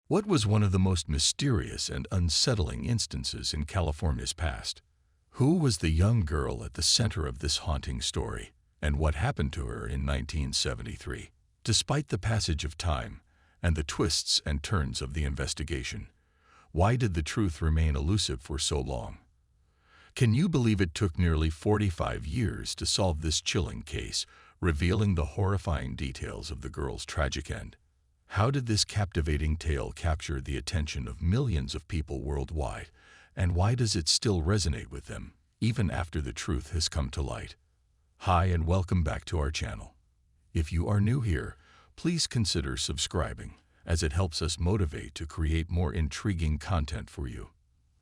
What was one of the most mysterious and unsettling instances in California's past? Who was the young girl at the center of this haunting story, and what happened to her in 1973? Despite the passage of time and the twists and turns of the investigation, why did the truth remain elusive for so long? Can you believe it took nearly 45 years to solve this chilling case, revealing the horrifying details of the girl's tragic end? How did this captivating tale capture the attention of millions of people worldwide, and why does it still resonate with them, even after the truth has come to light? Hi, and welcome back to our channel. If you are new here, please consider subscribing, as it helps us motivate to create more intriguing content for you.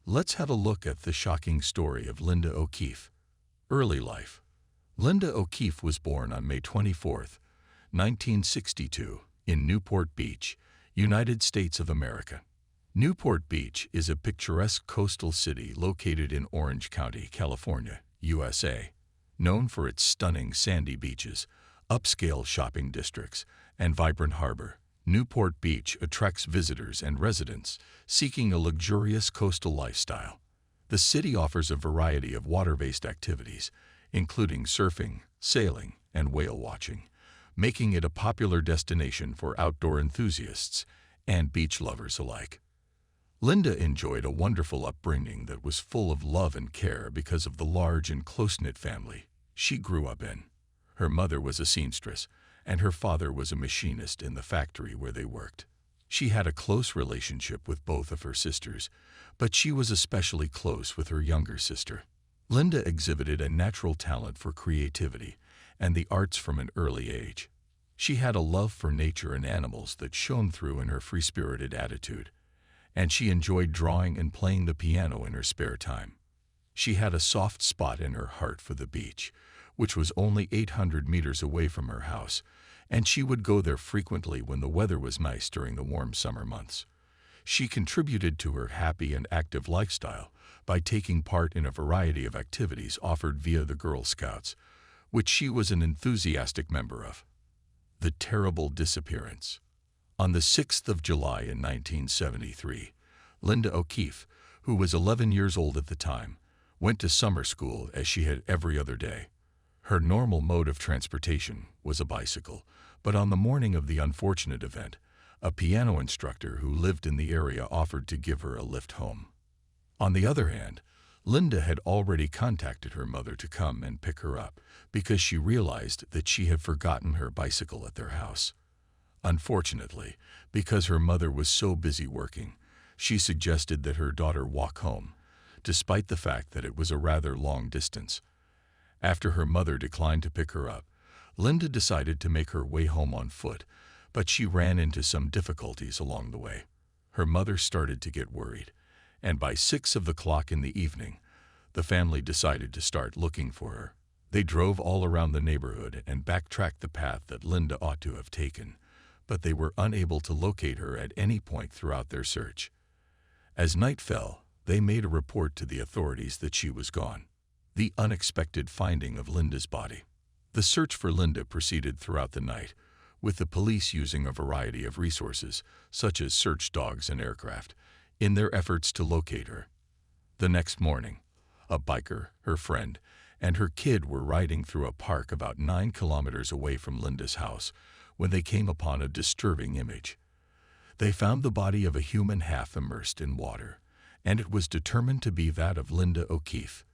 Let's have a look at the shocking story of Linda O'Keefe. Early life. Linda O'Keefe was born on May 24, 1962, in Newport Beach, United States of America. Newport Beach is a picturesque coastal city located in Orange County, California, USA. Known for its stunning sandy beaches, upscale shopping districts, and vibrant harbor, Newport Beach attracts visitors and residents seeking a luxurious coastal lifestyle. The city offers a variety of water-based activities, including surfing, sailing, and whale watching, making it a popular destination for outdoor enthusiasts and beach lovers alike. Linda enjoyed a wonderful upbringing that was full of love and care because of the large and close-knit family she grew up in. Her mother was a seamstress, and her father was a machinist in the factory where they worked. She had a close relationship with both of her sisters, but she was especially close with her younger sister. Linda exhibited a natural talent for creativity and the arts from an early age. She had a love for nature and animals that shone through in her free-spirited attitude, and she enjoyed drawing and playing the piano in her spare time. She had a soft spot in her heart for the beach, which was only 800 meters away from her house, and she would go there frequently when the weather was nice during the warm summer months. She contributed to her happy and active lifestyle by taking part in a variety of activities offered via the Girl Scouts, which she was an enthusiastic member of. The terrible disappearance. On the 6th of July in 1973, Linda O'Keefe, who was 11 years old at the time, went to summer school as she had every other day. Her normal mode of transportation was a bicycle, but on the morning of the unfortunate event, a piano instructor who lived in the area offered to give her a lift home. On the other hand, Linda had already contacted her mother to come and pick her up because she realized that she had forgotten her bicycle at their house. Unfortunately, because her mother was so busy working, she suggested that her daughter walk home, despite the fact that it was a rather long distance. After her mother declined to pick her up, Linda decided to make her way home on foot, but she ran into some difficulties along the way. Her mother started to get worried, and by 6 o'clock in the evening, the family decided to start looking for her. They drove all around the neighborhood and backtracked the path that Linda ought to have taken, but they were unable to locate her at any point throughout their search. As night fell, they made a report to the authorities that she was gone. The unexpected finding of Linda's body. The search for Linda proceeded throughout the night, with the police using a variety of resources, such as search dogs and aircraft, in their efforts to locate her. The next morning, a biker, her friend, and her kid were riding through a park about 9 kilometers away from Linda's house when they came upon a disturbing image. They found the body of a human half immersed in water, and it was determined to be that of Linda O'Keefe.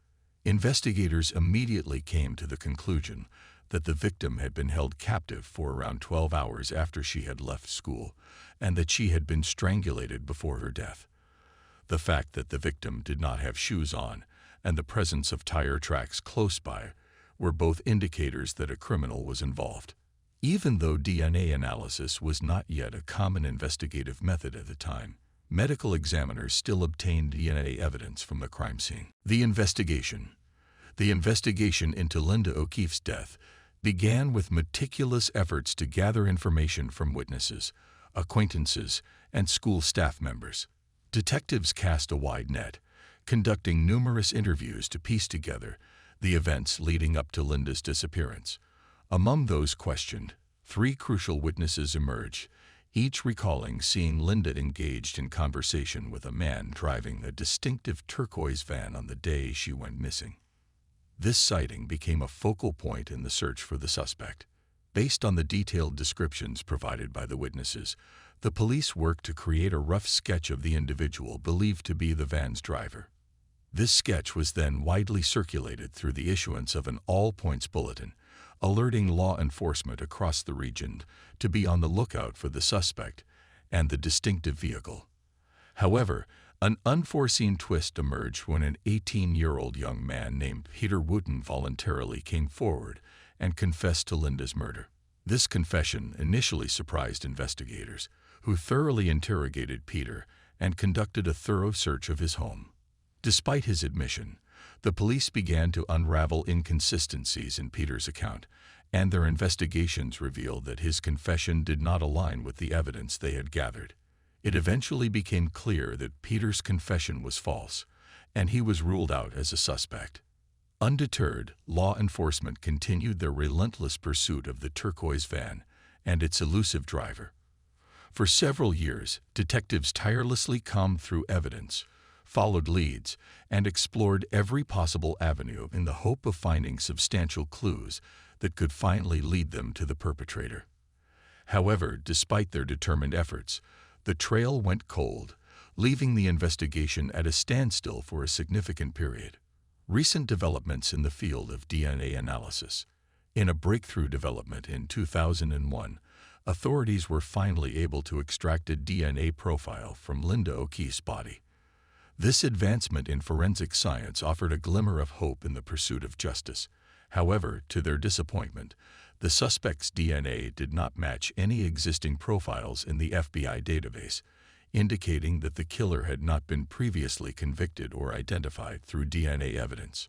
Investigators immediately came to the conclusion that the victim had been held captive for around 12 hours after she had left school, and that she had been strangulated before her death. The fact that the victim did not have shoes on and the presence of tire tracks close by were both indicators that a criminal was involved. Even though DNA analysis was not yet a common investigative method at the time, medical examiners still obtained DNA evidence from the crime scene. The investigation. The investigation into Linda O'Keefe's death began with meticulous efforts to gather information from witnesses, acquaintances, and school staff members. Detectives cast a wide net, conducting numerous interviews to piece together the events leading up to Linda's disappearance. Among those questioned, 3 crucial witnesses emerged, each recalling seeing Linda engaged in conversation with a man driving a distinctive turquoise van on the day she went missing. This sighting became a focal point in the search for the suspect. Based on the detailed descriptions provided by the witnesses, the police worked to create a rough sketch of the individual believed to be the van's driver. This sketch was then widely circulated through the issuance of an all-points bulletin, alerting law enforcement across the region to be on the lookout for the suspect and the distinctive vehicle. However, an unforeseen twist emerged when an 18-year-old young man named Peter Wooten voluntarily came forward and confessed to Linda's murder. This confession initially surprised investigators, who thoroughly interrogated Peter and conducted a thorough search of his home. Despite his admission, the police began to unravel inconsistencies in Peter's account, and their investigations revealed that his confession did not align with the evidence they had gathered. It eventually became clear that Peter's confession was false, and he was ruled out as a suspect. Undeterred, law enforcement continued their relentless pursuit of the turquoise van and its elusive driver. For several years, detectives tirelessly combed through evidence, followed leads, and explored every possible avenue in the hope of finding substantial clues that could finally lead them to the perpetrator. However, despite their determined efforts, the trail went cold, leaving the investigation at a standstill for a significant period. Recent developments in the field of DNA analysis. In a breakthrough development in 2001, authorities were finally able to extract a DNA profile from Linda O'Keefe's body. This advancement in forensic science offered a glimmer of hope in the pursuit of justice. However, to their disappointment, the suspect's DNA did not match any existing profiles in the FBI database, indicating that the killer had not been previously convicted or identified through DNA evidence.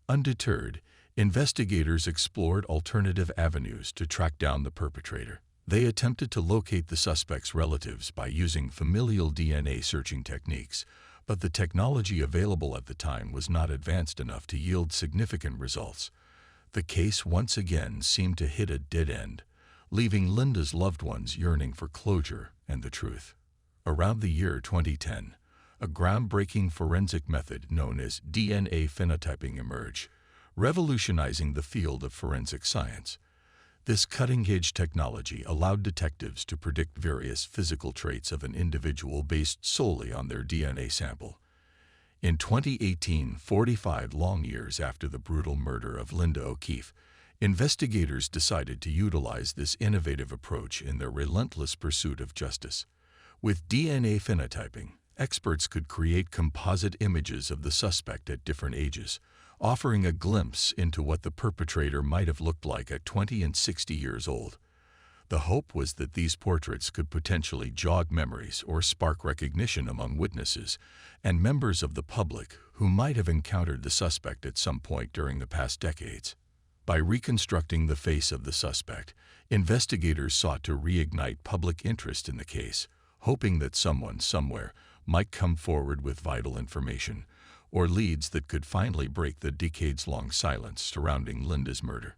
Undeterred, investigators explored alternative avenues to track down the perpetrator. They attempted to locate the suspect's relatives by using familial DNA searching techniques, but the technology available at the time was not advanced enough to yield significant results. The case once again seemed to hit a dead end, leaving Linda's loved ones yearning for closure and the truth. Around the year 2010, a groundbreaking forensic method known as DNA phenotyping emerged, revolutionizing the field of forensic science. This cutting-edge technology allowed detectives to predict various physical traits of an individual based solely on their DNA sample. In 2018, 45 long years after the brutal murder of Linda O'Keefe, investigators decided to utilize this innovative approach in their relentless pursuit of justice. With DNA phenotyping, experts could create composite images of the suspect at different ages, offering a glimpse into what the perpetrator might have looked like at 20 and 60 years old. The hope was that these portraits could potentially jog memories or spark recognition among witnesses and members of the public who might have encountered the suspect at some point during the past decades. By reconstructing the face of the suspect, investigators sought to reignite public interest in the case, hoping that someone somewhere might come forward with vital information or leads that could finally break the decades-long silence surrounding Linda's murder.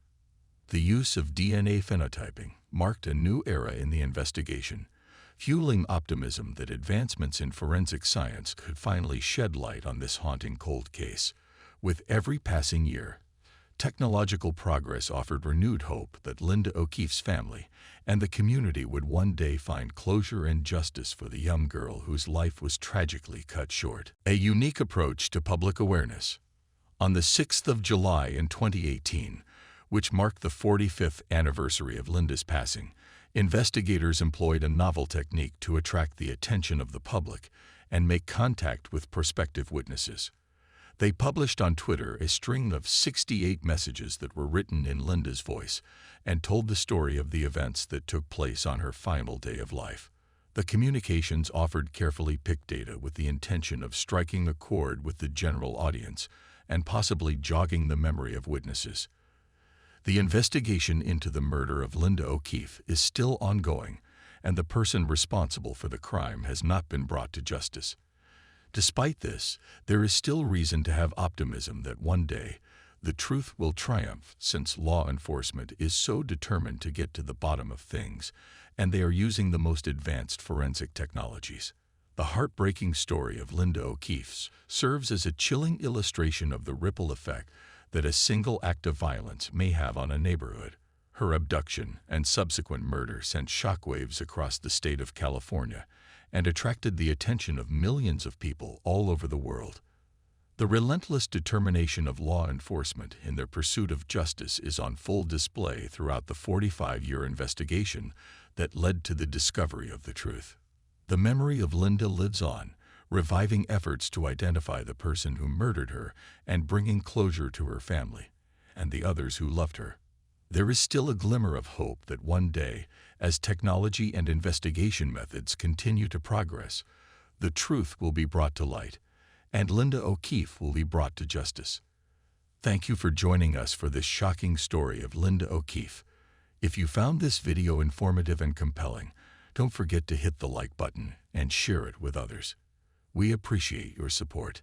The use of DNA phenotyping marked a new era in the investigation, fueling optimism that advancements in forensic science could finally shed light on this haunting cold case. With every passing year, technological progress offered renewed hope that Linda O'Keefe's family and the community would one day find closure and justice for the young girl whose life was tragically cut short. A unique approach to public awareness. On the 6th of July in 2018, which marked the 45th anniversary of Linda's passing, investigators employed a novel technique to attract the attention of the public and make contact with prospective witnesses. They published on Twitter a string of 68 messages that were written in Linda's voice and told the story of the events that took place on her final day of life. The communications offered carefully picked data with the intention of striking a chord with the general audience and possibly jogging the memory of witnesses. The investigation into the murder of Linda O'Keefe is still ongoing, and the person responsible for the crime has not been brought to justice. Despite this, there is still reason to have optimism that one day the truth will triumph, since law enforcement is so determined to get to the bottom of things and they are using the most advanced forensic technologies. The heartbreaking story of Linda O'Keefe's serves as a chilling illustration of the ripple effect that a single act of violence may have on a neighborhood. Her abduction and subsequent murder sent shockwaves across the state of California and attracted the attention of millions of people all over the world. The relentless determination of law enforcement in their pursuit of justice is on full display throughout the 45-year investigation that led to the discovery of the truth. The memory of Linda lives on, reviving efforts to identify the person who murdered her and bringing closure to her family and the others who loved her. There is still a glimmer of hope that one day, as technology and investigation methods continue to progress, the truth will be brought to light, and Linda O'Keefe will be brought to justice. Thank you for joining us for this shocking story of Linda O'Keefe. If you found this video informative and compelling, don't forget to hit the like button and share it with others. We appreciate your support.